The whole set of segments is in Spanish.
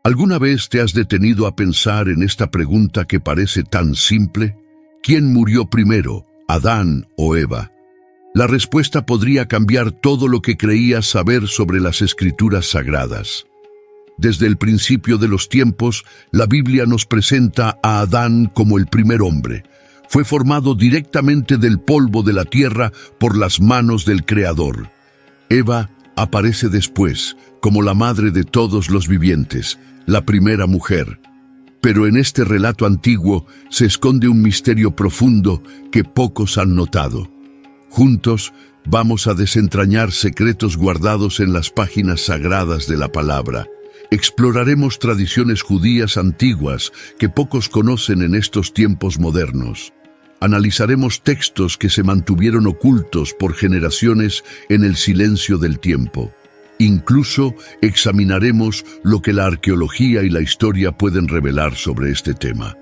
¿Alguna vez te has detenido a pensar en esta pregunta que parece tan simple? ¿Quién murió primero, Adán o Eva? La respuesta podría cambiar todo lo que creías saber sobre las Escrituras sagradas. Desde el principio de los tiempos, la Biblia nos presenta a Adán como el primer hombre. Fue formado directamente del polvo de la tierra por las manos del Creador. Eva aparece después, como la madre de todos los vivientes, la primera mujer. Pero en este relato antiguo se esconde un misterio profundo que pocos han notado. Juntos vamos a desentrañar secretos guardados en las páginas sagradas de la palabra. Exploraremos tradiciones judías antiguas que pocos conocen en estos tiempos modernos. Analizaremos textos que se mantuvieron ocultos por generaciones en el silencio del tiempo. Incluso examinaremos lo que la arqueología y la historia pueden revelar sobre este tema.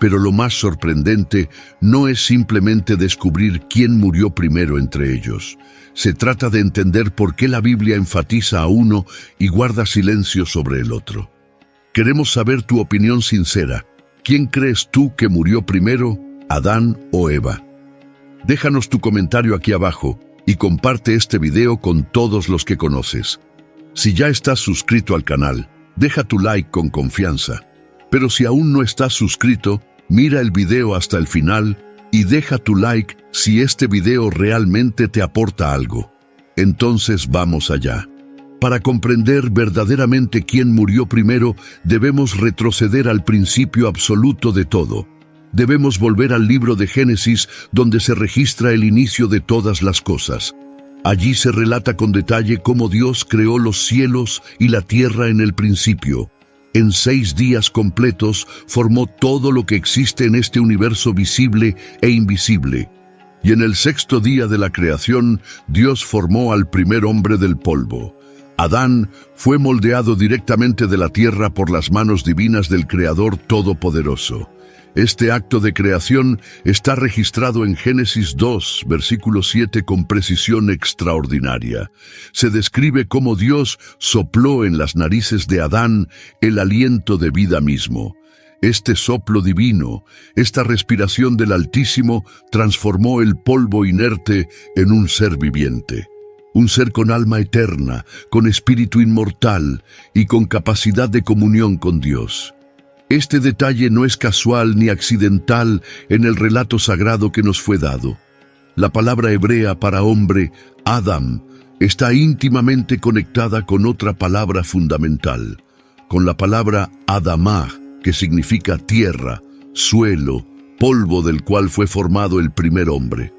Pero lo más sorprendente no es simplemente descubrir quién murió primero entre ellos. Se trata de entender por qué la Biblia enfatiza a uno y guarda silencio sobre el otro. Queremos saber tu opinión sincera. ¿Quién crees tú que murió primero, Adán o Eva? Déjanos tu comentario aquí abajo y comparte este video con todos los que conoces. Si ya estás suscrito al canal, deja tu like con confianza. Pero si aún no estás suscrito, mira el video hasta el final y deja tu like si este video realmente te aporta algo. Entonces vamos allá. Para comprender verdaderamente quién murió primero, debemos retroceder al principio absoluto de todo. Debemos volver al libro de Génesis, donde se registra el inicio de todas las cosas. Allí se relata con detalle cómo Dios creó los cielos y la tierra en el principio. En 6 días completos formó todo lo que existe en este universo visible e invisible. Y en el 6º día de la creación, Dios formó al primer hombre del polvo. Adán fue moldeado directamente de la tierra por las manos divinas del Creador Todopoderoso. Este acto de creación está registrado en Génesis 2, versículo 7 con precisión extraordinaria. Se describe cómo Dios sopló en las narices de Adán el aliento de vida mismo. Este soplo divino, esta respiración del Altísimo, transformó el polvo inerte en un ser viviente. Un ser con alma eterna, con espíritu inmortal y con capacidad de comunión con Dios. Este detalle no es casual ni accidental en el relato sagrado que nos fue dado. La palabra hebrea para hombre, Adam, está íntimamente conectada con otra palabra fundamental, con la palabra Adamá, que significa tierra, suelo, polvo del cual fue formado el primer hombre.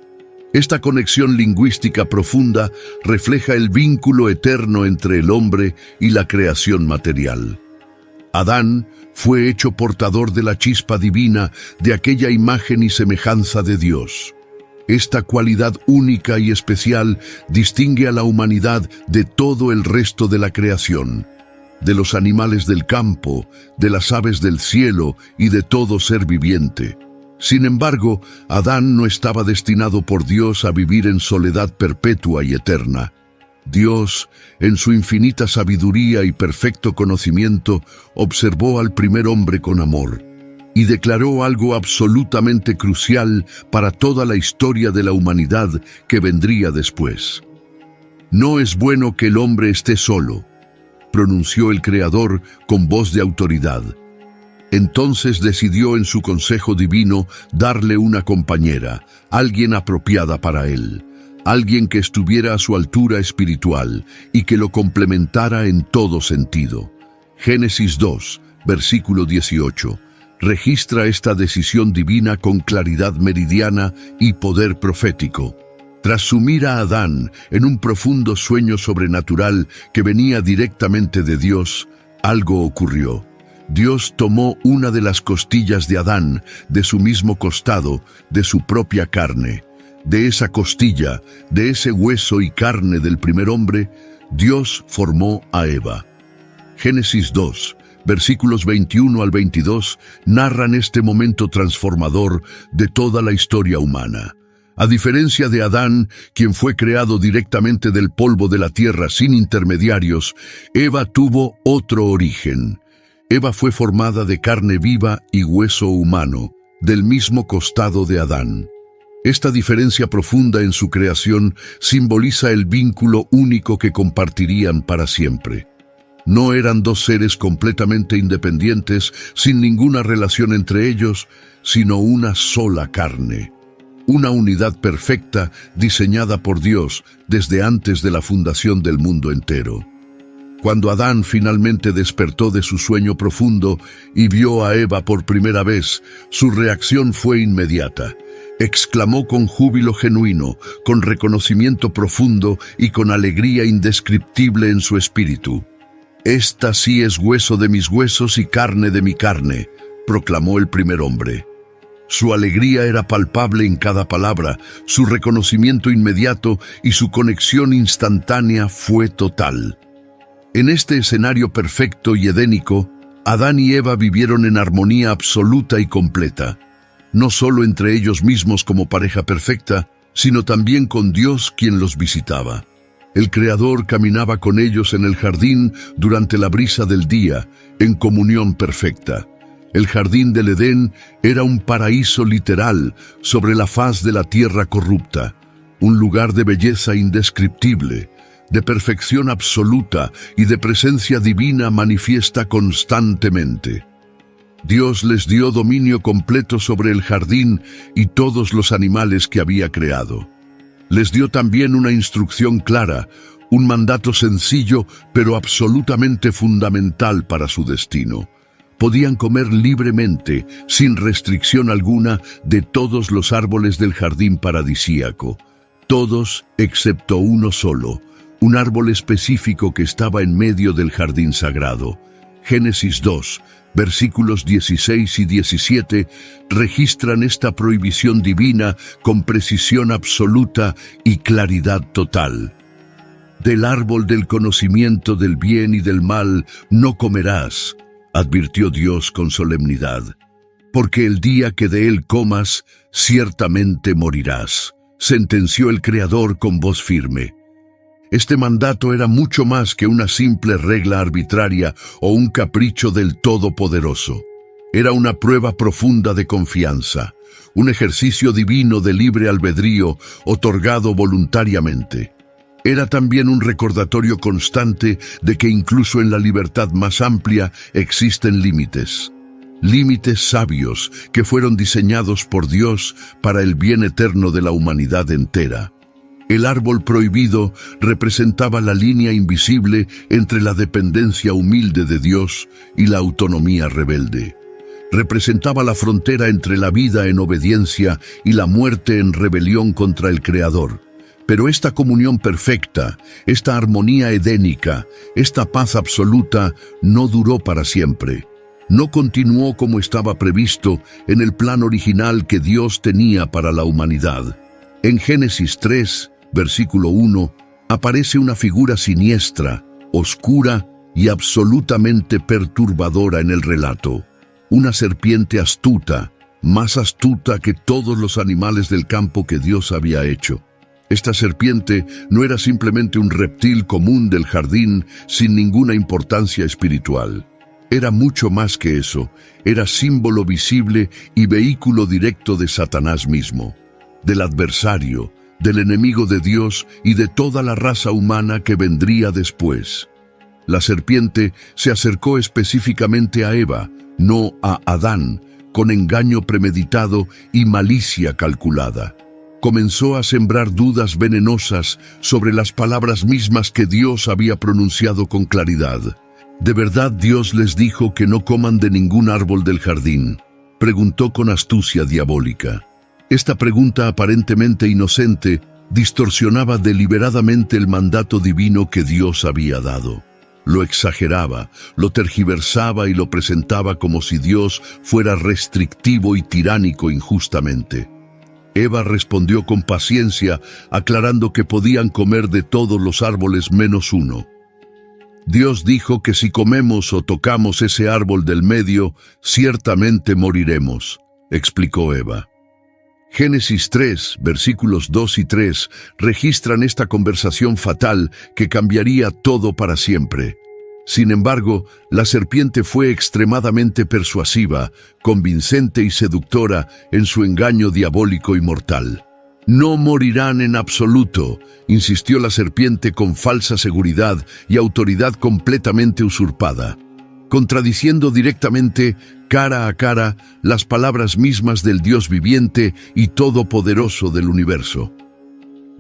Esta conexión lingüística profunda refleja el vínculo eterno entre el hombre y la creación material. Adán fue hecho portador de la chispa divina de aquella imagen y semejanza de Dios. Esta cualidad única y especial distingue a la humanidad de todo el resto de la creación, de los animales del campo, de las aves del cielo y de todo ser viviente. Sin embargo, Adán no estaba destinado por Dios a vivir en soledad perpetua y eterna. Dios, en su infinita sabiduría y perfecto conocimiento, observó al primer hombre con amor y declaró algo absolutamente crucial para toda la historia de la humanidad que vendría después. «No es bueno que el hombre esté solo», pronunció el Creador con voz de autoridad. Entonces decidió en su consejo divino darle una compañera, alguien apropiada para él. Alguien que estuviera a su altura espiritual y que lo complementara en todo sentido. Génesis 2, versículo 18, registra esta decisión divina con claridad meridiana y poder profético. Tras sumir a Adán en un profundo sueño sobrenatural que venía directamente de Dios, algo ocurrió. Dios tomó una de las costillas de Adán, de su mismo costado, de su propia carne. De esa costilla, de ese hueso y carne del primer hombre, Dios formó a Eva. Génesis 2, versículos 21 al 22, narran este momento transformador de toda la historia humana. A diferencia de Adán, quien fue creado directamente del polvo de la tierra sin intermediarios, Eva tuvo otro origen. Eva fue formada de carne viva y hueso humano, del mismo costado de Adán. Esta diferencia profunda en su creación simboliza el vínculo único que compartirían para siempre. No eran dos seres completamente independientes, sin ninguna relación entre ellos, sino una sola carne. Una unidad perfecta diseñada por Dios desde antes de la fundación del mundo entero. Cuando Adán finalmente despertó de su sueño profundo y vio a Eva por primera vez, su reacción fue inmediata. Exclamó con júbilo genuino, con reconocimiento profundo y con alegría indescriptible en su espíritu. «Esta sí es hueso de mis huesos y carne de mi carne», proclamó el primer hombre. Su alegría era palpable en cada palabra, su reconocimiento inmediato y su conexión instantánea fue total. En este escenario perfecto y edénico, Adán y Eva vivieron en armonía absoluta y completa, no solo entre ellos mismos como pareja perfecta, sino también con Dios quien los visitaba. El Creador caminaba con ellos en el jardín durante la brisa del día, en comunión perfecta. El jardín del Edén era un paraíso literal sobre la faz de la tierra corrupta, un lugar de belleza indescriptible, de perfección absoluta y de presencia divina manifiesta constantemente. Dios les dio dominio completo sobre el jardín y todos los animales que había creado. Les dio también una instrucción clara, un mandato sencillo pero absolutamente fundamental para su destino. Podían comer libremente, sin restricción alguna, de todos los árboles del jardín paradisíaco. Todos excepto uno solo, un árbol específico que estaba en medio del jardín sagrado. Génesis 2, versículos 16 y 17, registran esta prohibición divina con precisión absoluta y claridad total. «Del árbol del conocimiento del bien y del mal no comerás», advirtió Dios con solemnidad, «porque el día que de él comas, ciertamente morirás», sentenció el Creador con voz firme. Este mandato era mucho más que una simple regla arbitraria o un capricho del Todopoderoso. Era una prueba profunda de confianza, un ejercicio divino de libre albedrío otorgado voluntariamente. Era también un recordatorio constante de que incluso en la libertad más amplia existen límites. Límites sabios que fueron diseñados por Dios para el bien eterno de la humanidad entera. El árbol prohibido representaba la línea invisible entre la dependencia humilde de Dios y la autonomía rebelde. Representaba la frontera entre la vida en obediencia y la muerte en rebelión contra el Creador. Pero esta comunión perfecta, esta armonía edénica, esta paz absoluta no duró para siempre. No continuó como estaba previsto en el plan original que Dios tenía para la humanidad. En Génesis 3, versículo 1, aparece una figura siniestra, oscura y absolutamente perturbadora en el relato. Una serpiente astuta, más astuta que todos los animales del campo que Dios había hecho. Esta serpiente no era simplemente un reptil común del jardín sin ninguna importancia espiritual. Era mucho más que eso, era símbolo visible y vehículo directo de Satanás mismo, del adversario, del enemigo de Dios y de toda la raza humana que vendría después. La serpiente se acercó específicamente a Eva, no a Adán, con engaño premeditado y malicia calculada. Comenzó a sembrar dudas venenosas sobre las palabras mismas que Dios había pronunciado con claridad. ¿De verdad Dios les dijo que no coman de ningún árbol del jardín?, preguntó con astucia diabólica. Esta pregunta aparentemente inocente distorsionaba deliberadamente el mandato divino que Dios había dado. Lo exageraba, lo tergiversaba y lo presentaba como si Dios fuera restrictivo y tiránico injustamente. Eva respondió con paciencia, aclarando que podían comer de todos los árboles menos uno. Dios dijo que si comemos o tocamos ese árbol del medio, ciertamente moriremos, explicó Eva. Génesis 3, versículos 2 y 3, registran esta conversación fatal que cambiaría todo para siempre. Sin embargo, la serpiente fue extremadamente persuasiva, convincente y seductora en su engaño diabólico y mortal. «No morirán en absoluto», insistió la serpiente con falsa seguridad y autoridad completamente usurpada, contradiciendo directamente, cara a cara, las palabras mismas del Dios viviente y todopoderoso del universo.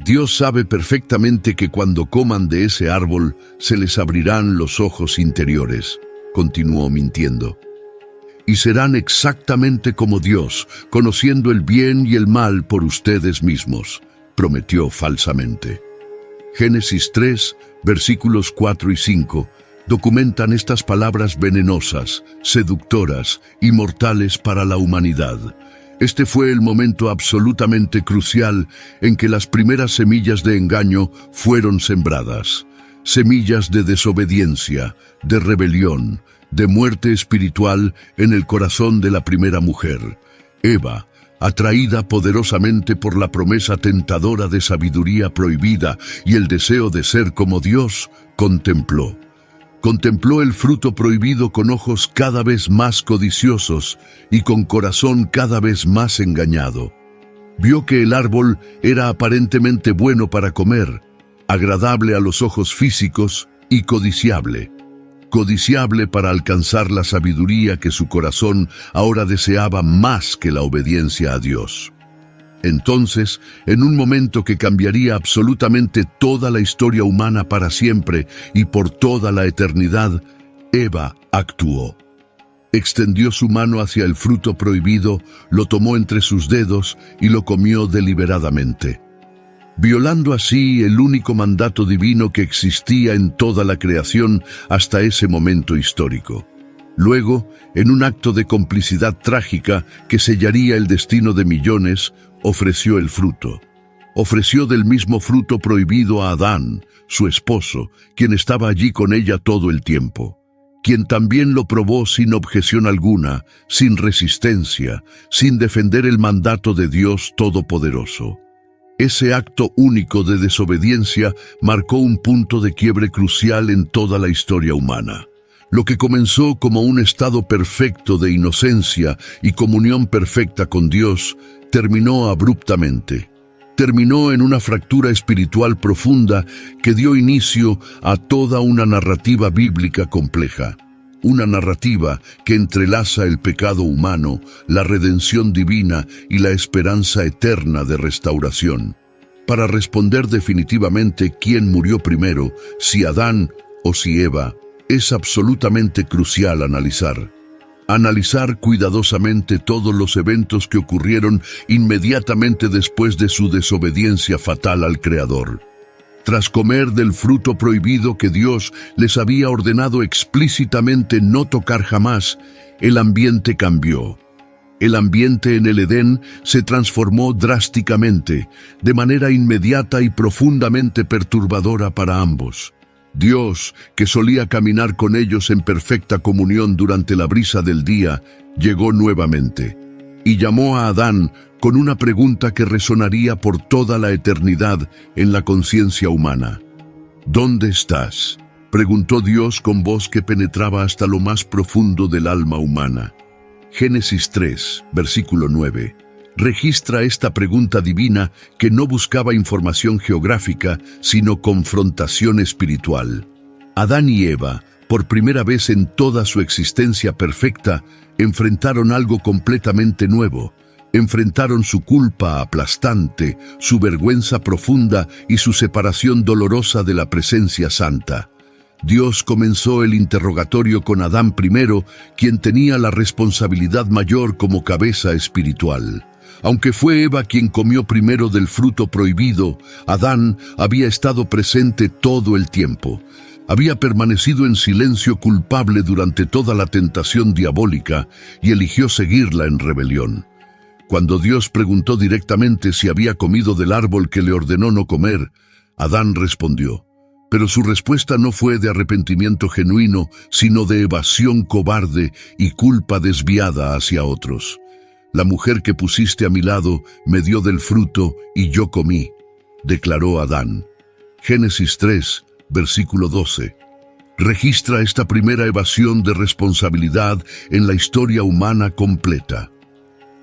Dios sabe perfectamente que cuando coman de ese árbol se les abrirán los ojos interiores, continuó mintiendo. Y serán exactamente como Dios, conociendo el bien y el mal por ustedes mismos, prometió falsamente. Génesis 3, versículos 4 y 5, documentan estas palabras venenosas, seductoras y mortales para la humanidad. Este fue el momento absolutamente crucial en que las primeras semillas de engaño fueron sembradas. Semillas de desobediencia, de rebelión, de muerte espiritual en el corazón de la primera mujer, Eva, atraída poderosamente por la promesa tentadora de sabiduría prohibida y el deseo de ser como Dios, contempló el fruto prohibido con ojos cada vez más codiciosos y con corazón cada vez más engañado. Vio que el árbol era aparentemente bueno para comer, agradable a los ojos físicos y codiciable para alcanzar la sabiduría que su corazón ahora deseaba más que la obediencia a Dios. Entonces, en un momento que cambiaría absolutamente toda la historia humana para siempre y por toda la eternidad, Eva actuó. Extendió su mano hacia el fruto prohibido, lo tomó entre sus dedos y lo comió deliberadamente, violando así el único mandato divino que existía en toda la creación hasta ese momento histórico. Luego, en un acto de complicidad trágica que sellaría el destino de millones, ofreció el fruto. Ofreció del mismo fruto prohibido a Adán, su esposo, quien estaba allí con ella todo el tiempo, quien también lo probó sin objeción alguna, sin resistencia, sin defender el mandato de Dios Todopoderoso. Ese acto único de desobediencia marcó un punto de quiebre crucial en toda la historia humana. Lo que comenzó como un estado perfecto de inocencia y comunión perfecta con Dios, terminó abruptamente. Terminó en una fractura espiritual profunda que dio inicio a toda una narrativa bíblica compleja. Una narrativa que entrelaza el pecado humano, la redención divina y la esperanza eterna de restauración. Para responder definitivamente quién murió primero, si Adán o si Eva, es absolutamente crucial analizar cuidadosamente todos los eventos que ocurrieron inmediatamente después de su desobediencia fatal al Creador. Tras comer del fruto prohibido que Dios les había ordenado explícitamente no tocar jamás, el ambiente cambió. El ambiente en el Edén se transformó drásticamente, de manera inmediata y profundamente perturbadora para ambos. Dios, que solía caminar con ellos en perfecta comunión durante la brisa del día, llegó nuevamente y llamó a Adán con una pregunta que resonaría por toda la eternidad en la conciencia humana. ¿Dónde estás?, preguntó Dios con voz que penetraba hasta lo más profundo del alma humana. Génesis 3, versículo 9. Registra esta pregunta divina que no buscaba información geográfica, sino confrontación espiritual. Adán y Eva, por primera vez en toda su existencia perfecta, enfrentaron algo completamente nuevo. Enfrentaron su culpa aplastante, su vergüenza profunda y su separación dolorosa de la presencia santa. Dios comenzó el interrogatorio con Adán primero, quien tenía la responsabilidad mayor como cabeza espiritual. Aunque fue Eva quien comió primero del fruto prohibido, Adán había estado presente todo el tiempo. Había permanecido en silencio culpable durante toda la tentación diabólica y eligió seguirla en rebelión. Cuando Dios preguntó directamente si había comido del árbol que le ordenó no comer, Adán respondió. Pero su respuesta no fue de arrepentimiento genuino, sino de evasión cobarde y culpa desviada hacia otros. La mujer que pusiste a mi lado me dio del fruto y yo comí, declaró Adán. Génesis 3, versículo 12. registra esta primera evasión de responsabilidad en la historia humana completa.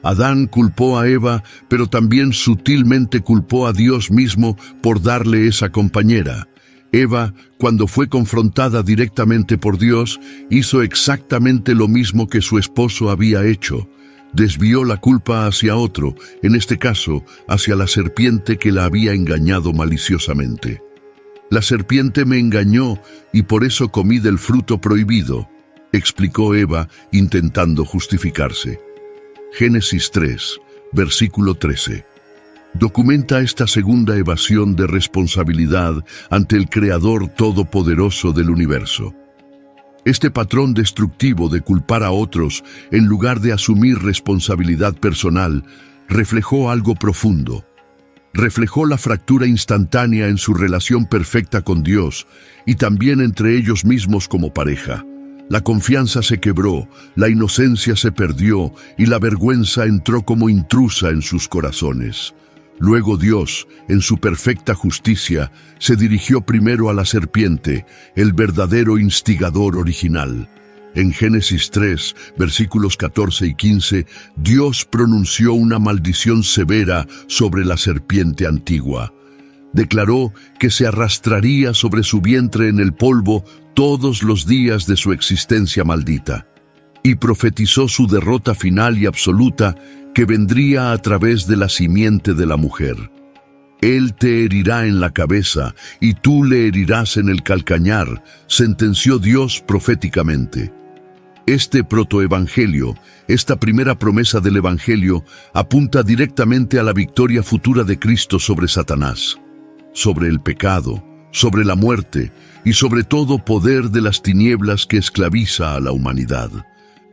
Adán culpó a Eva, pero también sutilmente culpó a Dios mismo por darle esa compañera. Eva, cuando fue confrontada directamente por Dios, hizo exactamente lo mismo que su esposo había hecho. Desvió la culpa hacia otro, en este caso, hacia la serpiente que la había engañado maliciosamente. La serpiente me engañó y por eso comí del fruto prohibido, explicó Eva, intentando justificarse. Génesis 3, versículo 13. Documenta esta segunda evasión de responsabilidad ante el Creador Todopoderoso del universo. Este patrón destructivo de culpar a otros en lugar de asumir responsabilidad personal reflejó algo profundo. Reflejó la fractura instantánea en su relación perfecta con Dios y también entre ellos mismos como pareja. La confianza se quebró, la inocencia se perdió y la vergüenza entró como intrusa en sus corazones. Luego Dios, en su perfecta justicia, se dirigió primero a la serpiente, el verdadero instigador original. En Génesis 3, versículos 14 y 15, Dios pronunció una maldición severa sobre la serpiente antigua. Declaró que se arrastraría sobre su vientre en el polvo todos los días de su existencia maldita, y profetizó su derrota final y absoluta que vendría a través de la simiente de la mujer. Él te herirá en la cabeza y tú le herirás en el calcañar, sentenció Dios proféticamente. Este protoevangelio, esta primera promesa del evangelio, apunta directamente a la victoria futura de Cristo sobre Satanás, sobre el pecado, sobre la muerte y sobre todo poder de las tinieblas que esclaviza a la humanidad.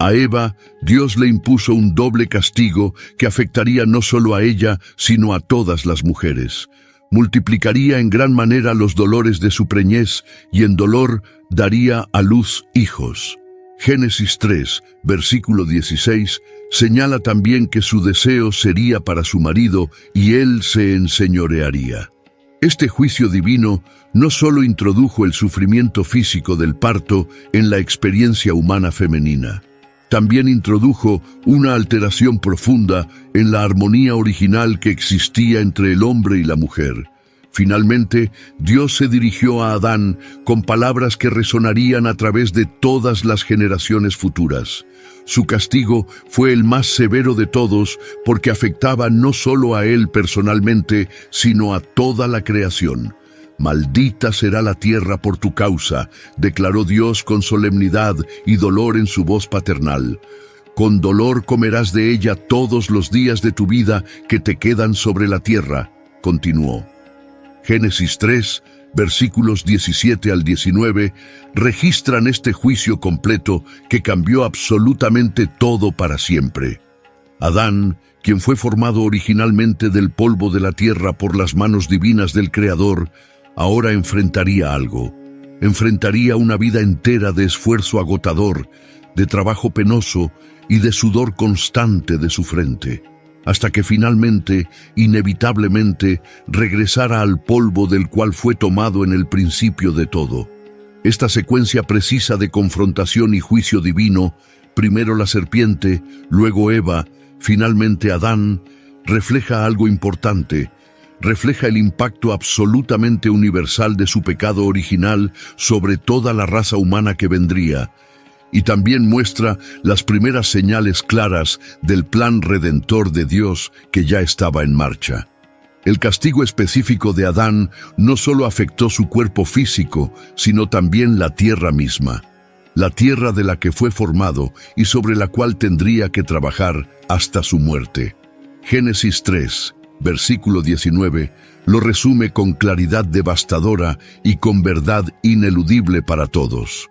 A Eva, Dios le impuso un doble castigo que afectaría no solo a ella, sino a todas las mujeres. Multiplicaría en gran manera los dolores de su preñez y en dolor daría a luz hijos. Génesis 3, versículo 16, señala también que su deseo sería para su marido y él se enseñorearía. Este juicio divino no solo introdujo el sufrimiento físico del parto en la experiencia humana femenina, también introdujo una alteración profunda en la armonía original que existía entre el hombre y la mujer. Finalmente, Dios se dirigió a Adán con palabras que resonarían a través de todas las generaciones futuras. Su castigo fue el más severo de todos porque afectaba no solo a él personalmente, sino a toda la creación. Maldita será la tierra por tu causa, declaró Dios con solemnidad y dolor en su voz paternal. Con dolor comerás de ella todos los días de tu vida que te quedan sobre la tierra, continuó. Génesis 3, versículos 17 al 19, registran este juicio completo que cambió absolutamente todo para siempre. Adán, quien fue formado originalmente del polvo de la tierra por las manos divinas del Creador, ahora enfrentaría algo. Enfrentaría una vida entera de esfuerzo agotador, de trabajo penoso y de sudor constante de su frente, hasta que finalmente, inevitablemente, regresara al polvo del cual fue tomado en el principio de todo. Esta secuencia precisa de confrontación y juicio divino, primero la serpiente, luego Eva, finalmente Adán, refleja algo importante. Refleja el impacto absolutamente universal de su pecado original sobre toda la raza humana que vendría, y también muestra las primeras señales claras del plan redentor de Dios que ya estaba en marcha. El castigo específico de Adán no solo afectó su cuerpo físico, sino también la tierra misma, la tierra de la que fue formado y sobre la cual tendría que trabajar hasta su muerte. Génesis 3, versículo 19, lo resume con claridad devastadora y con verdad ineludible para todos.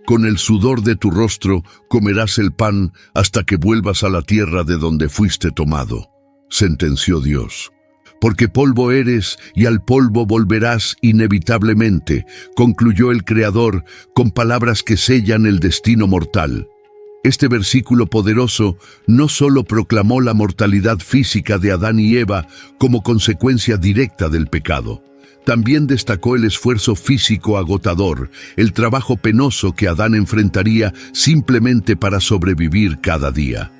Con el sudor de tu rostro comerás el pan hasta que vuelvas a la tierra de donde fuiste tomado, sentenció Dios. Porque polvo eres y al polvo volverás inevitablemente, concluyó el Creador con palabras que sellan el destino mortal. Este versículo poderoso no solo proclamó la mortalidad física de Adán y Eva como consecuencia directa del pecado. También destacó el esfuerzo físico agotador, el trabajo penoso que Adán enfrentaría simplemente para sobrevivir cada día.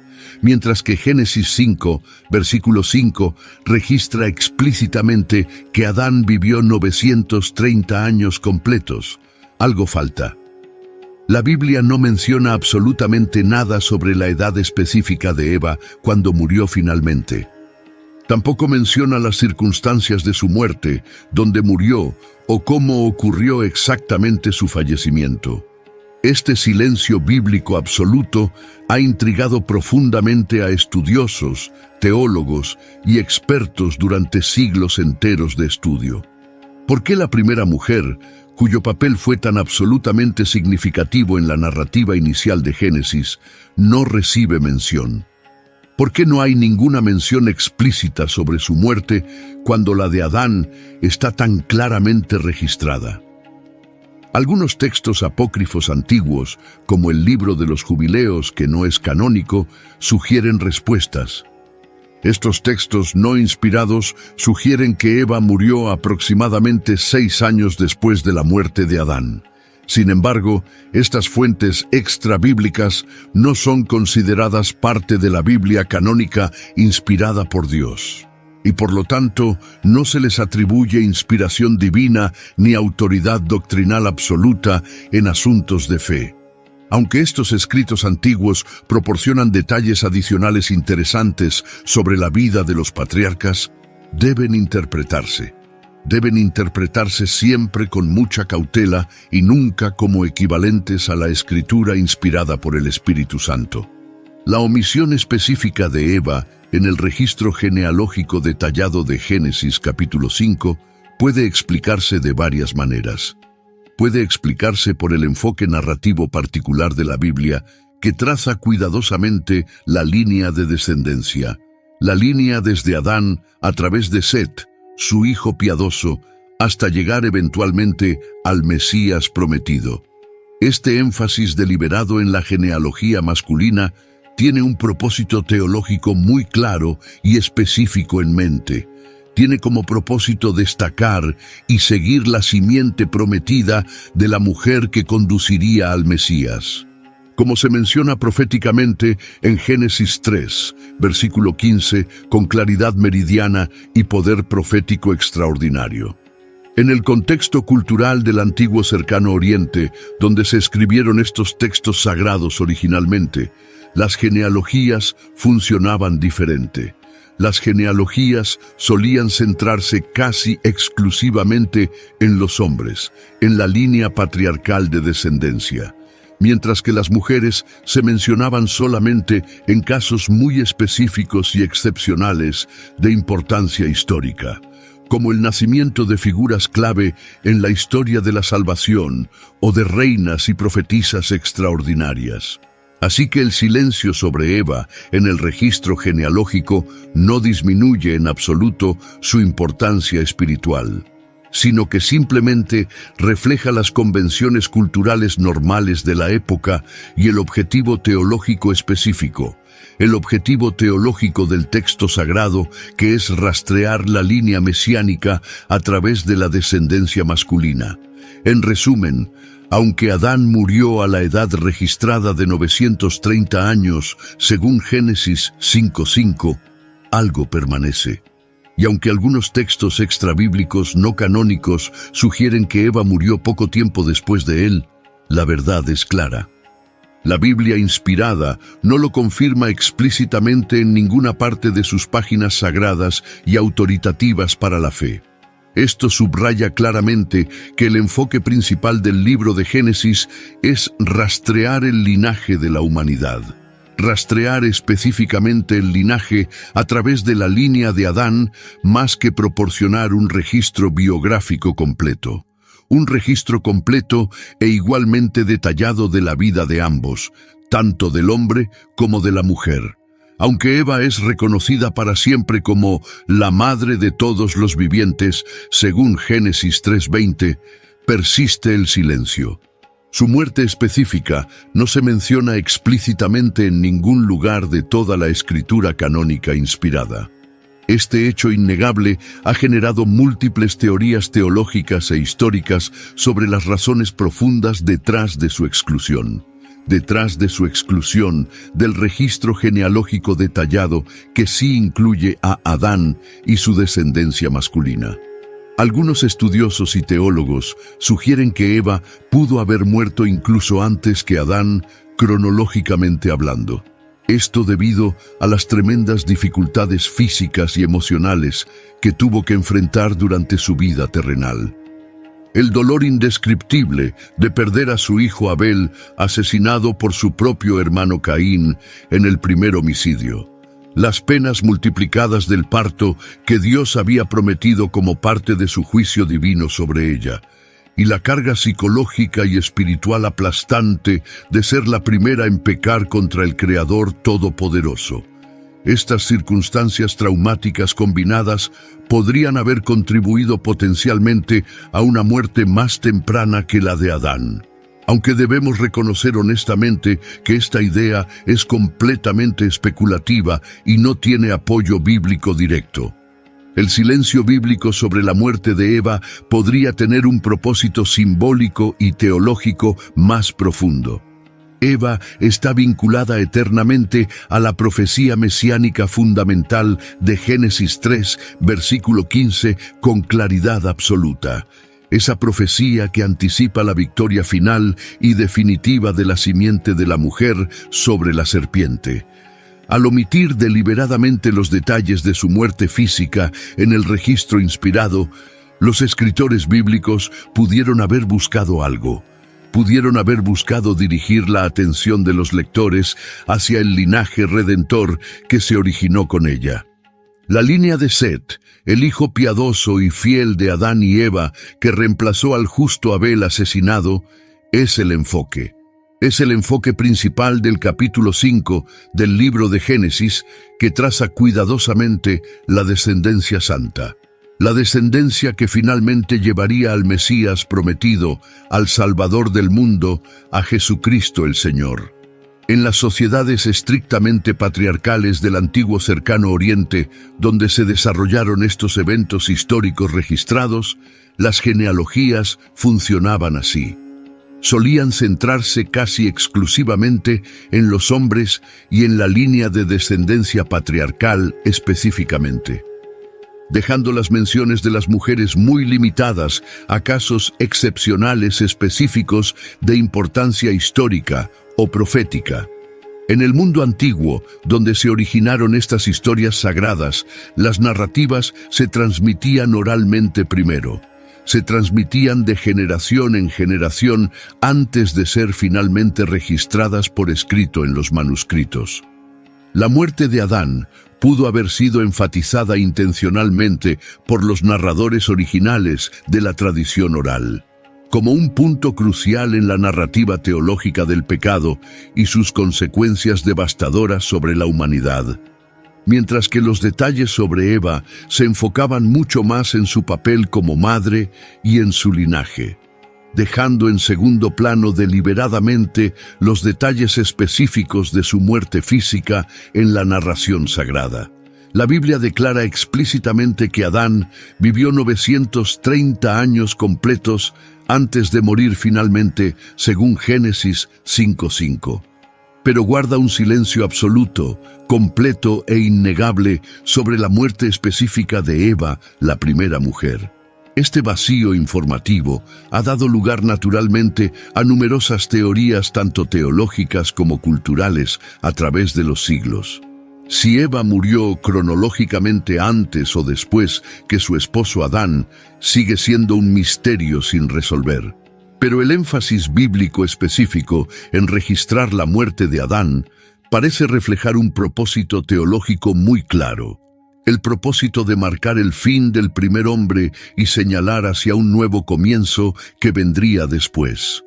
Mientras que Génesis 5, versículo 5, registra explícitamente que Adán vivió 930 años completos. Algo falta. La Biblia no menciona absolutamente nada sobre la edad específica de Eva cuando murió finalmente. Tampoco menciona las circunstancias de su muerte, dónde murió o cómo ocurrió exactamente su fallecimiento. Este silencio bíblico absoluto ha intrigado profundamente a estudiosos, teólogos y expertos durante siglos enteros de estudio. ¿Por qué la primera mujer, cuyo papel fue tan absolutamente significativo en la narrativa inicial de Génesis, no recibe mención? ¿Por qué no hay ninguna mención explícita sobre su muerte cuando la de Adán está tan claramente registrada? Algunos textos apócrifos antiguos, como el Libro de los Jubileos, que no es canónico, sugieren respuestas. Estos textos no inspirados sugieren que Eva murió aproximadamente 6 años después de la muerte de Adán. Sin embargo, estas fuentes extrabíblicas no son consideradas parte de la Biblia canónica inspirada por Dios, y por lo tanto no se les atribuye inspiración divina ni autoridad doctrinal absoluta en asuntos de fe. Aunque estos escritos antiguos proporcionan detalles adicionales interesantes sobre la vida de los patriarcas, deben interpretarse siempre con mucha cautela y nunca como equivalentes a la escritura inspirada por el Espíritu Santo. La omisión específica de Eva en el registro genealógico detallado de Génesis capítulo 5 puede explicarse de varias maneras. Puede explicarse por el enfoque narrativo particular de la Biblia, que traza cuidadosamente la línea de descendencia, la línea desde Adán a través de Set, su hijo piadoso, hasta llegar eventualmente al Mesías prometido. Este énfasis deliberado en la genealogía masculina tiene un propósito teológico muy claro y específico en mente. Tiene como propósito destacar y seguir la simiente prometida de la mujer que conduciría al Mesías. Como se menciona proféticamente en Génesis 3, versículo 15, con claridad meridiana y poder profético extraordinario. En el contexto cultural del antiguo Cercano Oriente, donde se escribieron estos textos sagrados originalmente, las genealogías funcionaban diferente. Las genealogías solían centrarse casi exclusivamente en los hombres, en la línea patriarcal de descendencia, mientras que las mujeres se mencionaban solamente en casos muy específicos y excepcionales de importancia histórica, como el nacimiento de figuras clave en la historia de la salvación o de reinas y profetisas extraordinarias. Así que el silencio sobre Eva en el registro genealógico no disminuye en absoluto su importancia espiritual, sino que simplemente refleja las convenciones culturales normales de la época y el objetivo teológico específico, el objetivo teológico del texto sagrado, que es rastrear la línea mesiánica a través de la descendencia masculina. En resumen, aunque Adán murió a la edad registrada de 930 años, según Génesis 5:5, algo permanece. Y aunque algunos textos extrabíblicos no canónicos sugieren que Eva murió poco tiempo después de él, la verdad es clara. La Biblia inspirada no lo confirma explícitamente en ninguna parte de sus páginas sagradas y autoritativas para la fe. Esto subraya claramente que el enfoque principal del libro de Génesis es rastrear el linaje de la humanidad. Rastrear específicamente el linaje a través de la línea de Adán, más que proporcionar un registro biográfico completo. Un registro completo e igualmente detallado de la vida de ambos, tanto del hombre como de la mujer. Aunque Eva es reconocida para siempre como la madre de todos los vivientes, según Génesis 3:20, persiste el silencio. Su muerte específica no se menciona explícitamente en ningún lugar de toda la escritura canónica inspirada. Este hecho innegable ha generado múltiples teorías teológicas e históricas sobre las razones profundas detrás de su exclusión. Detrás de su exclusión del registro genealógico detallado que sí incluye a Adán y su descendencia masculina. Algunos estudiosos y teólogos sugieren que Eva pudo haber muerto incluso antes que Adán, cronológicamente hablando. Esto debido a las tremendas dificultades físicas y emocionales que tuvo que enfrentar durante su vida terrenal. El dolor indescriptible de perder a su hijo Abel asesinado por su propio hermano Caín en el primer homicidio. Las penas multiplicadas del parto que Dios había prometido como parte de su juicio divino sobre ella, y la carga psicológica y espiritual aplastante de ser la primera en pecar contra el Creador Todopoderoso. Estas circunstancias traumáticas combinadas podrían haber contribuido potencialmente a una muerte más temprana que la de Adán. Aunque debemos reconocer honestamente que esta idea es completamente especulativa y no tiene apoyo bíblico directo. El silencio bíblico sobre la muerte de Eva podría tener un propósito simbólico y teológico más profundo. Eva está vinculada eternamente a la profecía mesiánica fundamental de Génesis 3, versículo 15, con claridad absoluta. Esa profecía que anticipa la victoria final y definitiva de la simiente de la mujer sobre la serpiente. Al omitir deliberadamente los detalles de su muerte física en el registro inspirado, los escritores bíblicos pudieron haber buscado algo. Pudieron haber buscado dirigir la atención de los lectores hacia el linaje redentor que se originó con ella. La línea de Set, el hijo piadoso y fiel de Adán y Eva que reemplazó al justo Abel asesinado, es el enfoque. Es el enfoque principal del capítulo 5 del libro de Génesis, que traza cuidadosamente la descendencia santa. La descendencia que finalmente llevaría al Mesías prometido, al Salvador del mundo, a Jesucristo el Señor. En las sociedades estrictamente patriarcales del antiguo Cercano Oriente, donde se desarrollaron estos eventos históricos registrados, las genealogías funcionaban así. Solían centrarse casi exclusivamente en los hombres y en la línea de descendencia patriarcal específicamente, dejando las menciones de las mujeres muy limitadas a casos excepcionales específicos de importancia histórica o profética. En el mundo antiguo, donde se originaron estas historias sagradas, las narrativas se transmitían oralmente primero. Se transmitían de generación en generación antes de ser finalmente registradas por escrito en los manuscritos. La muerte de Adán pudo haber sido enfatizada intencionalmente por los narradores originales de la tradición oral, como un punto crucial en la narrativa teológica del pecado y sus consecuencias devastadoras sobre la humanidad. Mientras que los detalles sobre Eva se enfocaban mucho más en su papel como madre y en su linaje, dejando en segundo plano deliberadamente los detalles específicos de su muerte física en la narración sagrada. La Biblia declara explícitamente que Adán vivió 930 años completos antes de morir finalmente, según Génesis 5:5. Pero guarda un silencio absoluto, completo e innegable sobre la muerte específica de Eva, la primera mujer. Este vacío informativo ha dado lugar naturalmente a numerosas teorías tanto teológicas como culturales a través de los siglos. Si Eva murió cronológicamente antes o después que su esposo Adán, sigue siendo un misterio sin resolver. Pero el énfasis bíblico específico en registrar la muerte de Adán parece reflejar un propósito teológico muy claro. El propósito de marcar el fin del primer hombre y señalar hacia un nuevo comienzo que vendría después.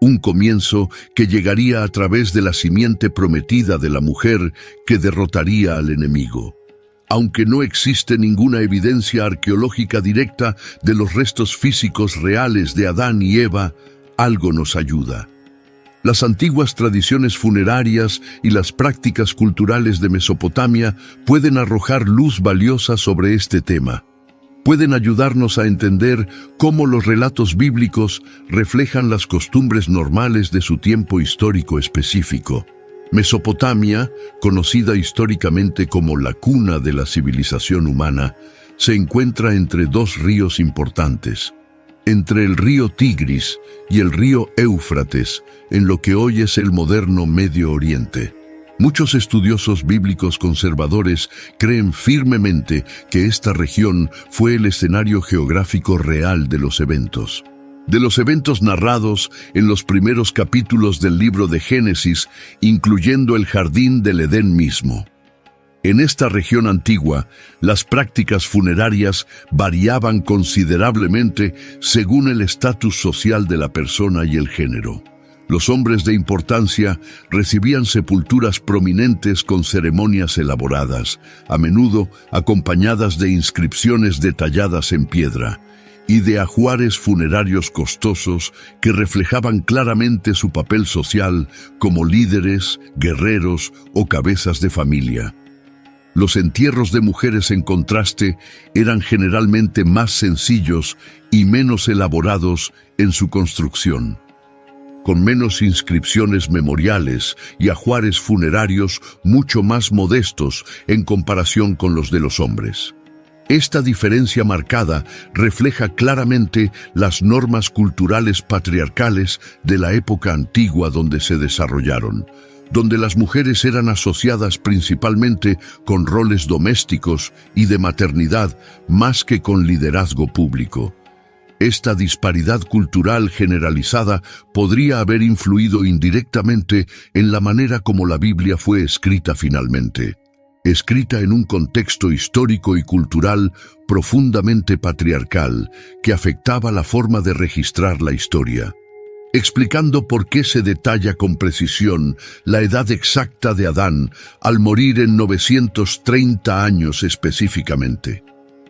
Un comienzo que llegaría a través de la simiente prometida de la mujer que derrotaría al enemigo. Aunque no existe ninguna evidencia arqueológica directa de los restos físicos reales de Adán y Eva, algo nos ayuda. Las antiguas tradiciones funerarias y las prácticas culturales de Mesopotamia pueden arrojar luz valiosa sobre este tema. Pueden ayudarnos a entender cómo los relatos bíblicos reflejan las costumbres normales de su tiempo histórico específico. Mesopotamia, conocida históricamente como la cuna de la civilización humana, se encuentra entre dos ríos importantes, entre el río Tigris y el río Éufrates, en lo que hoy es el moderno Medio Oriente. Muchos estudiosos bíblicos conservadores creen firmemente que esta región fue el escenario geográfico real de los eventos. De los eventos narrados en los primeros capítulos del libro de Génesis, incluyendo el jardín del Edén mismo. En esta región antigua, las prácticas funerarias variaban considerablemente según el estatus social de la persona y el género. Los hombres de importancia recibían sepulturas prominentes con ceremonias elaboradas, a menudo acompañadas de inscripciones detalladas en piedra, y de ajuares funerarios costosos que reflejaban claramente su papel social como líderes, guerreros o cabezas de familia. Los entierros de mujeres, en contraste, eran generalmente más sencillos y menos elaborados en su construcción, con menos inscripciones memoriales y ajuares funerarios mucho más modestos en comparación con los de los hombres. Esta diferencia marcada refleja claramente las normas culturales patriarcales de la época antigua donde se desarrollaron, donde las mujeres eran asociadas principalmente con roles domésticos y de maternidad más que con liderazgo público. Esta disparidad cultural generalizada podría haber influido indirectamente en la manera como la Biblia fue escrita finalmente. Escrita en un contexto histórico y cultural profundamente patriarcal que afectaba la forma de registrar la historia, explicando por qué se detalla con precisión la edad exacta de Adán al morir en 930 años específicamente,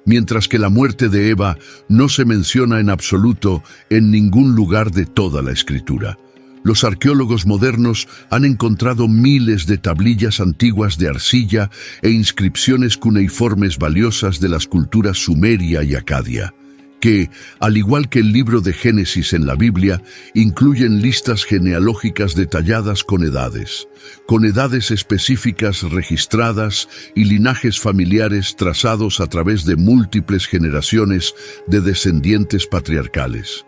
mientras que la muerte de Eva no se menciona en absoluto en ningún lugar de toda la Escritura. Los arqueólogos modernos han encontrado miles de tablillas antiguas de arcilla e inscripciones cuneiformes valiosas de las culturas sumeria y acadia, que, al igual que el libro de Génesis en la Biblia, incluyen listas genealógicas detalladas con edades específicas registradas y linajes familiares trazados a través de múltiples generaciones de descendientes patriarcales.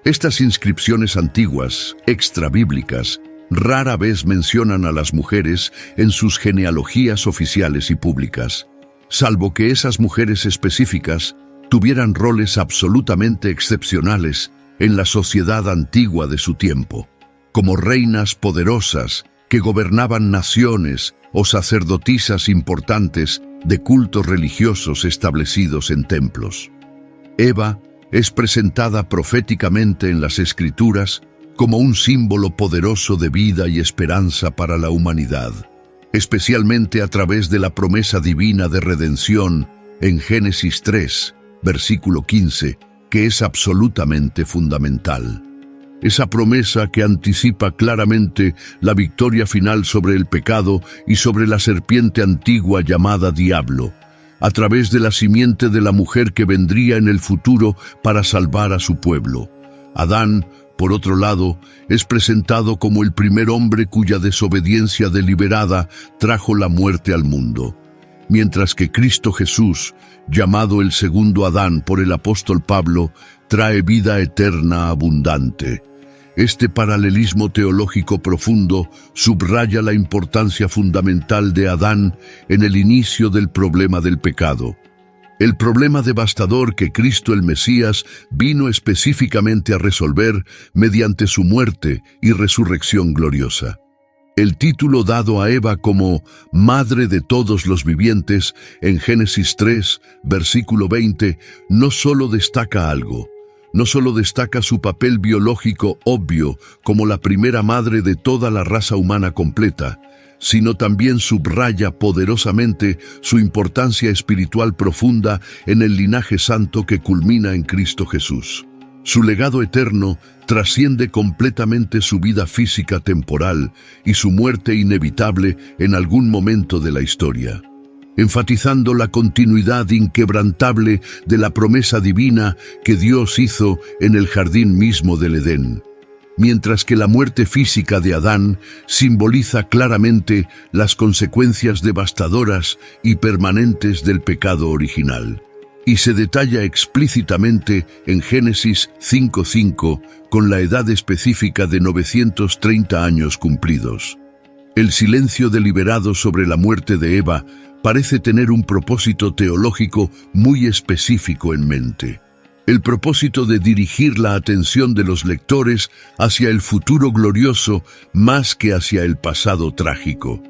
Estas inscripciones antiguas, extrabíblicas, rara vez mencionan a las mujeres en sus genealogías oficiales y públicas, salvo que esas mujeres específicas tuvieran roles absolutamente excepcionales en la sociedad antigua de su tiempo, como reinas poderosas que gobernaban naciones o sacerdotisas importantes de cultos religiosos establecidos en templos. Eva es presentada proféticamente en las Escrituras como un símbolo poderoso de vida y esperanza para la humanidad, especialmente a través de la promesa divina de redención en Génesis 3, versículo 15, que es absolutamente fundamental. Esa promesa que anticipa claramente la victoria final sobre el pecado y sobre la serpiente antigua llamada Diablo, a través de la simiente de la mujer que vendría en el futuro para salvar a su pueblo. Adán, por otro lado, es presentado como el primer hombre cuya desobediencia deliberada trajo la muerte al mundo, mientras que Cristo Jesús, llamado el segundo Adán por el apóstol Pablo, trae vida eterna abundante. Este paralelismo teológico profundo subraya la importancia fundamental de Adán en el inicio del problema del pecado, el problema devastador que Cristo el Mesías vino específicamente a resolver mediante su muerte y resurrección gloriosa. El título dado a Eva como Madre de todos los vivientes en Génesis 3, versículo 20, no solo destaca algo, no solo destaca su papel biológico obvio como la primera madre de toda la raza humana completa, sino también subraya poderosamente su importancia espiritual profunda en el linaje santo que culmina en Cristo Jesús. Su legado eterno trasciende completamente su vida física temporal y su muerte inevitable en algún momento de la historia, enfatizando la continuidad inquebrantable de la promesa divina que Dios hizo en el jardín mismo del Edén, mientras que la muerte física de Adán simboliza claramente las consecuencias devastadoras y permanentes del pecado original, y se detalla explícitamente en Génesis 5:5 con la edad específica de 930 años cumplidos. El silencio deliberado sobre la muerte de Eva parece tener un propósito teológico muy específico en mente. El propósito de dirigir la atención de los lectores hacia el futuro glorioso más que hacia el pasado trágico,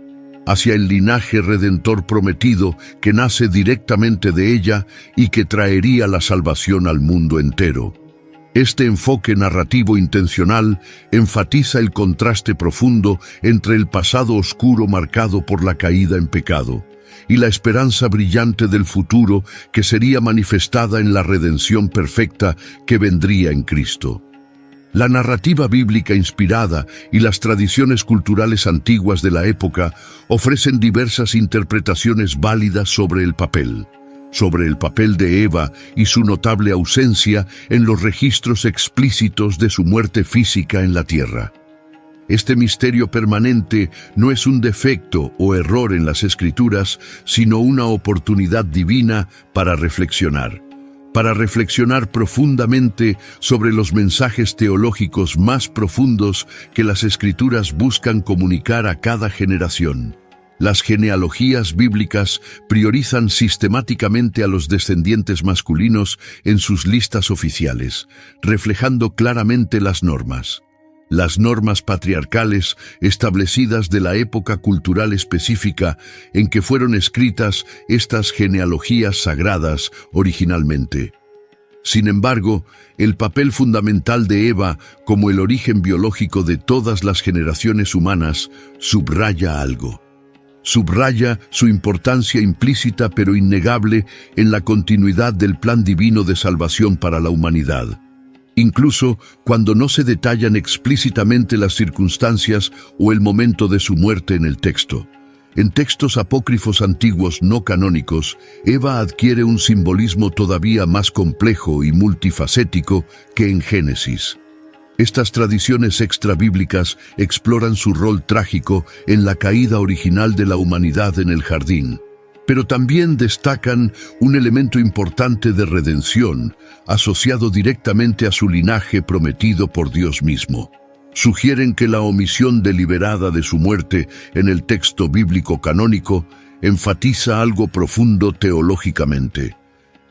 hacia el linaje redentor prometido que nace directamente de ella y que traería la salvación al mundo entero. Este enfoque narrativo intencional enfatiza el contraste profundo entre el pasado oscuro marcado por la caída en pecado y la esperanza brillante del futuro que sería manifestada en la redención perfecta que vendría en Cristo. La narrativa bíblica inspirada y las tradiciones culturales antiguas de la época ofrecen diversas interpretaciones válidas sobre el papel de Eva y su notable ausencia en los registros explícitos de su muerte física en la tierra. Este misterio permanente no es un defecto o error en las Escrituras, sino una oportunidad divina para reflexionar profundamente sobre los mensajes teológicos más profundos que las Escrituras buscan comunicar a cada generación. Las genealogías bíblicas priorizan sistemáticamente a los descendientes masculinos en sus listas oficiales, reflejando claramente las normas patriarcales establecidas de la época cultural específica en que fueron escritas estas genealogías sagradas originalmente. Sin embargo, el papel fundamental de Eva como el origen biológico de todas las generaciones humanas subraya algo. Subraya su importancia implícita pero innegable en la continuidad del plan divino de salvación para la humanidad, incluso cuando no se detallan explícitamente las circunstancias o el momento de su muerte en el texto. En textos apócrifos antiguos no canónicos, Eva adquiere un simbolismo todavía más complejo y multifacético que en Génesis. Estas tradiciones extrabíblicas exploran su rol trágico en la caída original de la humanidad en el jardín, pero también destacan un elemento importante de redención, asociado directamente a su linaje prometido por Dios mismo. Sugieren que la omisión deliberada de su muerte en el texto bíblico canónico enfatiza algo profundo teológicamente.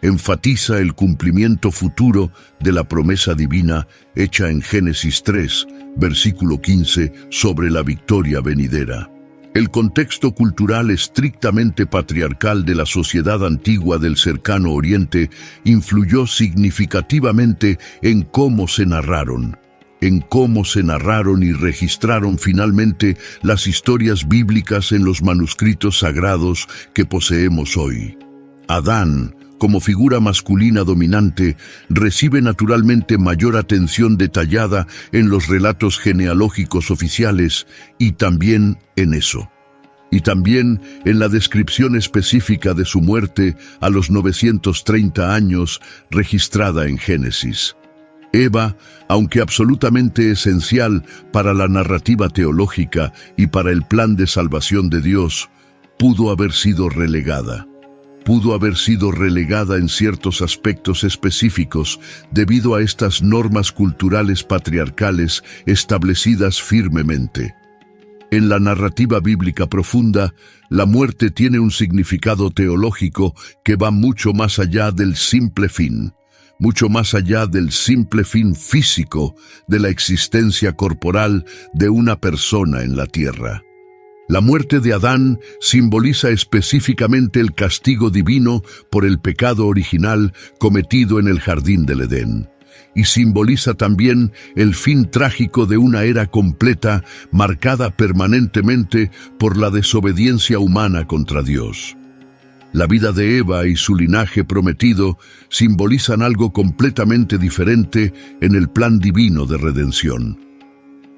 Enfatiza el cumplimiento futuro de la promesa divina hecha en Génesis 3, versículo 15, sobre la victoria venidera. El contexto cultural estrictamente patriarcal de la sociedad antigua del cercano Oriente influyó significativamente en cómo se narraron y registraron finalmente las historias bíblicas en los manuscritos sagrados que poseemos hoy. Adán, como figura masculina dominante, recibe naturalmente mayor atención detallada en los relatos genealógicos oficiales y también en la descripción específica de su muerte a los 930 años registrada en Génesis. Eva, aunque absolutamente esencial para la narrativa teológica y para el plan de salvación de Dios, pudo haber sido relegada en ciertos aspectos específicos debido a estas normas culturales patriarcales establecidas firmemente. En la narrativa bíblica profunda, la muerte tiene un significado teológico que va mucho más allá del simple fin físico de la existencia corporal de una persona en la tierra. La muerte de Adán simboliza específicamente el castigo divino por el pecado original cometido en el jardín del Edén, y simboliza también el fin trágico de una era completa marcada permanentemente por la desobediencia humana contra Dios. La vida de Eva y su linaje prometido simbolizan algo completamente diferente en el plan divino de redención.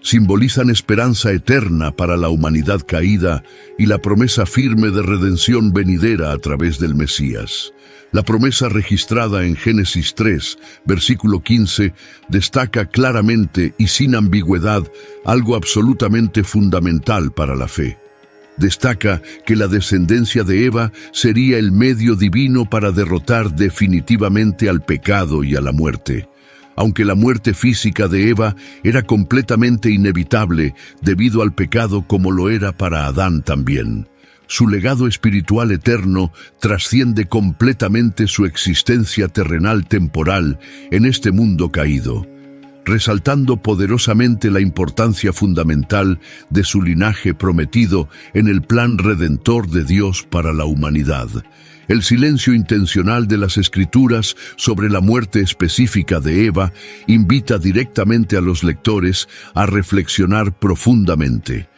Simbolizan esperanza eterna para la humanidad caída y la promesa firme de redención venidera a través del Mesías. La promesa registrada en Génesis 3, versículo 15, destaca claramente y sin ambigüedad algo absolutamente fundamental para la fe. Destaca que la descendencia de Eva sería el medio divino para derrotar definitivamente al pecado y a la muerte. Aunque la muerte física de Eva era completamente inevitable debido al pecado como lo era para Adán también, su legado espiritual eterno trasciende completamente su existencia terrenal temporal en este mundo caído, resaltando poderosamente la importancia fundamental de su linaje prometido en el plan redentor de Dios para la humanidad. El silencio intencional de las Escrituras sobre la muerte específica de Eva invita directamente a los lectores a reflexionar profundamente,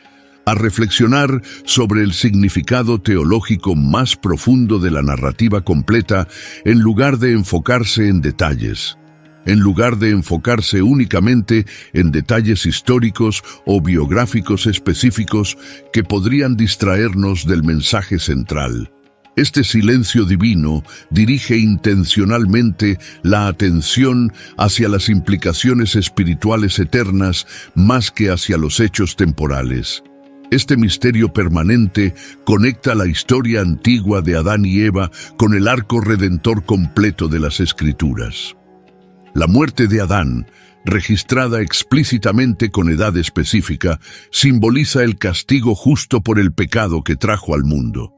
a reflexionar sobre el significado teológico más profundo de la narrativa completa en lugar de enfocarse en detalles. En lugar de enfocarse únicamente en detalles históricos o biográficos específicos que podrían distraernos del mensaje central. Este silencio divino dirige intencionalmente la atención hacia las implicaciones espirituales eternas más que hacia los hechos temporales. Este misterio permanente conecta la historia antigua de Adán y Eva con el arco redentor completo de las Escrituras. La muerte de Adán, registrada explícitamente con edad específica, simboliza el castigo justo por el pecado que trajo al mundo.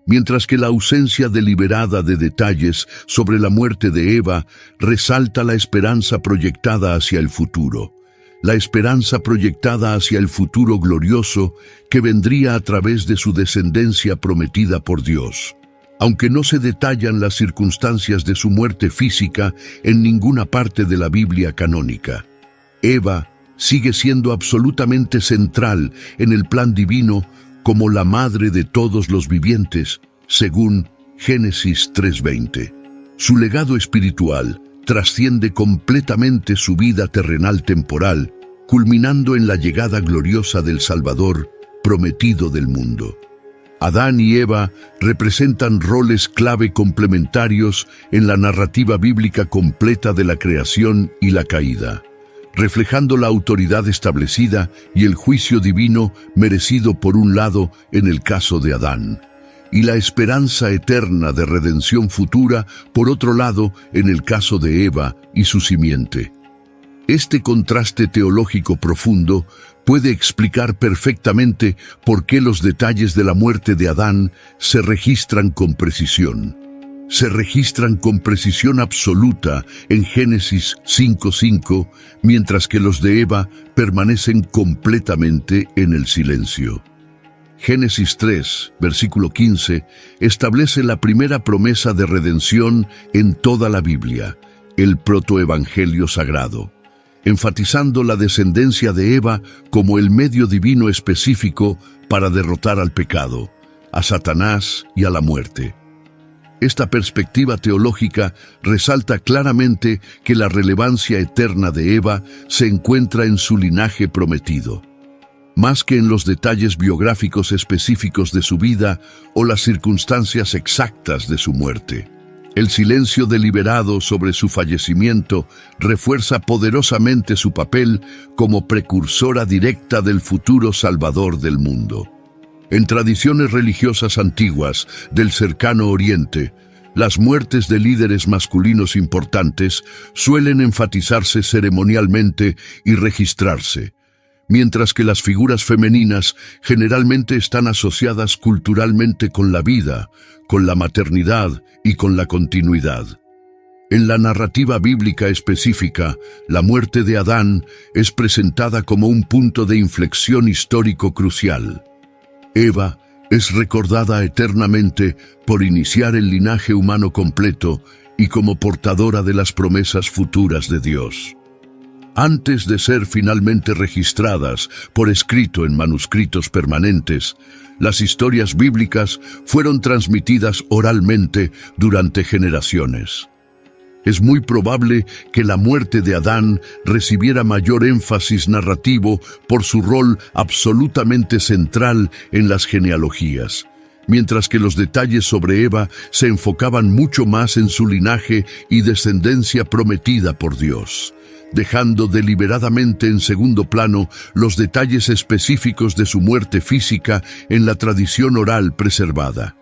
Mientras que la ausencia deliberada de detalles sobre la muerte de Eva resalta la esperanza proyectada hacia el futuro. La esperanza proyectada hacia el futuro glorioso que vendría a través de su descendencia prometida por Dios. Aunque no se detallan las circunstancias de su muerte física en ninguna parte de la Biblia canónica, Eva sigue siendo absolutamente central en el plan divino como la madre de todos los vivientes, según Génesis 3:20. Su legado espiritual trasciende completamente su vida terrenal temporal, culminando en la llegada gloriosa del Salvador prometido del mundo. Adán y Eva representan roles clave complementarios en la narrativa bíblica completa de la creación y la caída, reflejando la autoridad establecida y el juicio divino merecido por un lado en el caso de Adán, y la esperanza eterna de redención futura por otro lado en el caso de Eva y su simiente. Este contraste teológico profundo puede explicar perfectamente por qué los detalles de la muerte de Adán se registran con precisión. Se registran con precisión absoluta en Génesis 5:5, mientras que los de Eva permanecen completamente en el silencio. Génesis 3, versículo 15, establece la primera promesa de redención en toda la Biblia, el protoevangelio sagrado, enfatizando la descendencia de Eva como el medio divino específico para derrotar al pecado, a Satanás y a la muerte. Esta perspectiva teológica resalta claramente que la relevancia eterna de Eva se encuentra en su linaje prometido, más que en los detalles biográficos específicos de su vida o las circunstancias exactas de su muerte. El silencio deliberado sobre su fallecimiento refuerza poderosamente su papel como precursora directa del futuro Salvador del mundo. En tradiciones religiosas antiguas del cercano Oriente, las muertes de líderes masculinos importantes suelen enfatizarse ceremonialmente y registrarse, mientras que las figuras femeninas generalmente están asociadas culturalmente con la vida, con la maternidad y con la continuidad. En la narrativa bíblica específica, la muerte de Adán es presentada como un punto de inflexión histórico crucial. Eva es recordada eternamente por iniciar el linaje humano completo y como portadora de las promesas futuras de Dios. Antes de ser finalmente registradas por escrito en manuscritos permanentes, Las historias bíblicas fueron transmitidas oralmente durante generaciones. Es muy probable que la muerte de Adán recibiera mayor énfasis narrativo por su rol absolutamente central en las genealogías, mientras que los detalles sobre Eva se enfocaban mucho más en su linaje y descendencia prometida por Dios, dejando deliberadamente en segundo plano los detalles específicos de su muerte física en la tradición oral preservada.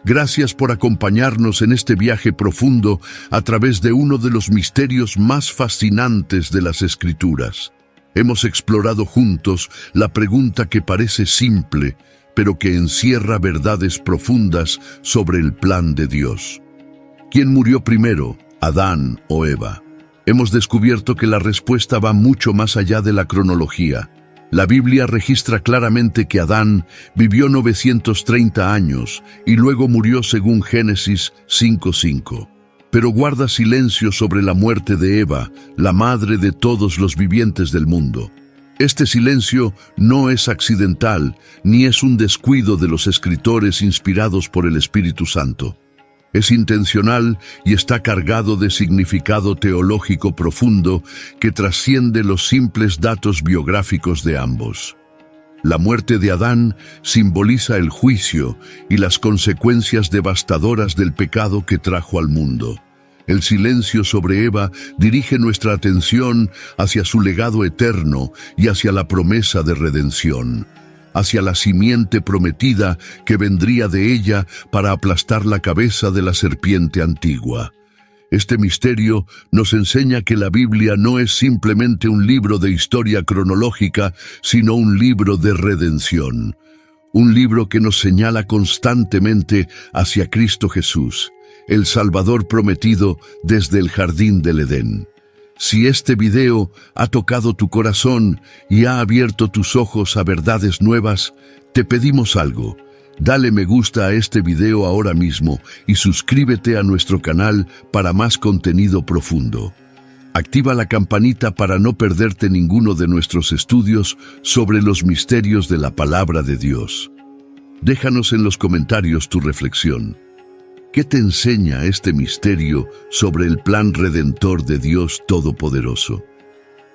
Gracias por acompañarnos en este viaje profundo a través de uno de los misterios más fascinantes de las Escrituras. Hemos explorado juntos la pregunta que parece simple, pero que encierra verdades profundas sobre el plan de Dios. ¿Quién murió primero, Adán o Eva? Hemos descubierto que la respuesta va mucho más allá de la cronología. La Biblia registra claramente que Adán vivió 930 años y luego murió según Génesis 5:5. Pero guarda silencio sobre la muerte de Eva, la madre de todos los vivientes del mundo. Este silencio no es accidental, ni es un descuido de los escritores inspirados por el Espíritu Santo. Es intencional y está cargado de significado teológico profundo que trasciende los simples datos biográficos de ambos. La muerte de Adán simboliza el juicio y las consecuencias devastadoras del pecado que trajo al mundo. El silencio sobre Eva dirige nuestra atención hacia su legado eterno y hacia la promesa de redención, hacia la simiente prometida que vendría de ella para aplastar la cabeza de la serpiente antigua. Este misterio nos enseña que la Biblia no es simplemente un libro de historia cronológica, sino un libro de redención. Un libro que nos señala constantemente hacia Cristo Jesús, el Salvador prometido desde el jardín del Edén. Si este video ha tocado tu corazón y ha abierto tus ojos a verdades nuevas, te pedimos algo. Dale me gusta a este video ahora mismo y suscríbete a nuestro canal para más contenido profundo. Activa la campanita para no perderte ninguno de nuestros estudios sobre los misterios de la palabra de Dios. Déjanos en los comentarios tu reflexión. ¿Qué te enseña este misterio sobre el plan redentor de Dios Todopoderoso?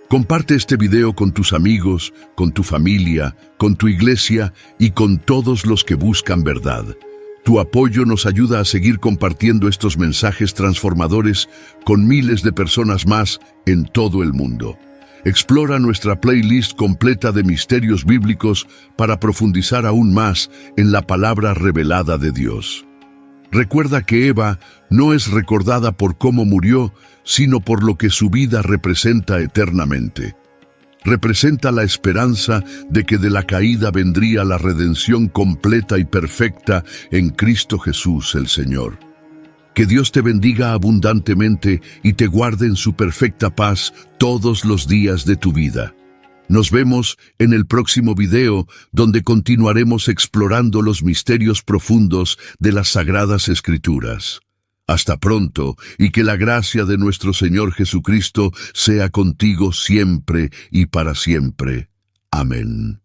Comparte este video con tus amigos, con tu familia, con tu iglesia y con todos los que buscan verdad. Tu apoyo nos ayuda a seguir compartiendo estos mensajes transformadores con miles de personas más en todo el mundo. Explora nuestra playlist completa de misterios bíblicos para profundizar aún más en la palabra revelada de Dios. Recuerda que Eva no es recordada por cómo murió, sino por lo que su vida representa eternamente. Representa la esperanza de que de la caída vendría la redención completa y perfecta en Cristo Jesús el Señor. Que Dios te bendiga abundantemente y te guarde en su perfecta paz todos los días de tu vida. Nos vemos en el próximo video, donde continuaremos explorando los misterios profundos de las Sagradas Escrituras. Hasta pronto, y que la gracia de nuestro Señor Jesucristo sea contigo siempre y para siempre. Amén.